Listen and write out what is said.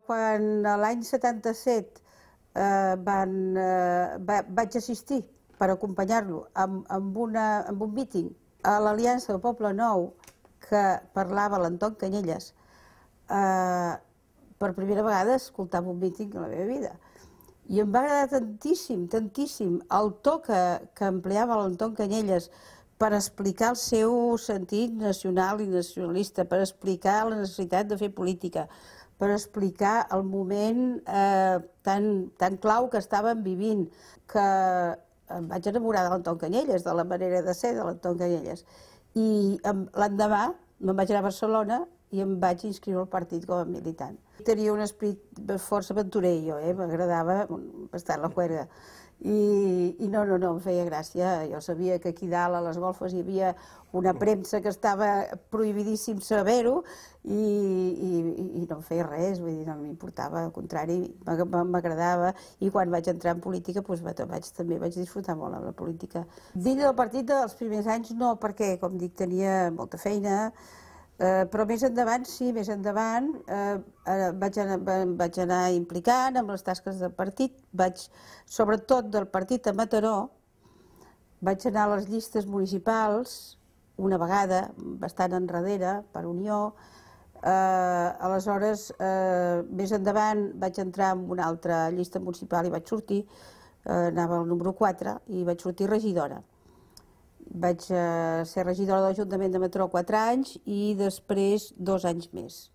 Quan l'any 77 vaig assistir per acompanyar-lo amb un míting a l'Aliança del Poble Nou que parlava l'Anton Canyelles, per primera vegada escoltava un míting en la meva vida. I em va agradar tantíssim, tantíssim, el to que empleava l'Anton Canyelles per explicar el seu sentit nacional i nacionalista, per explicar la necessitat de fer política, per explicar el moment tan clau que estàvem vivint, que em vaig enamorar de l'Anton Canyelles, de la manera de ser de l'Anton Canyelles. I l'endemà me'n vaig anar a Barcelona i em vaig inscriure al partit com a militant. Tenia un esperit força aventurer, jo, m'agradava bastant la juerga. I no, em feia gràcia. Jo sabia que aquí dalt a les golfes hi havia una premsa que estava prohibidíssim saber-ho i no em feia res, vull dir, no m'importava, al contrari, m'agradava. I quan vaig entrar en política també vaig disfrutar molt amb la política. Dins del partit dels primers anys no, perquè, com dic, tenia molta feina, però més endavant, sí, més endavant vaig anar implicant amb les tasques del partit, sobretot del partit a Mataró, vaig anar a les llistes municipals una vegada, bastant enrere, per Unió. Aleshores, més endavant vaig entrar en una altra llista municipal i vaig sortir, anava al número 4 i vaig sortir regidora. Vaig ser regidora de l'Ajuntament de Mataró 4 anys i després 2 anys més.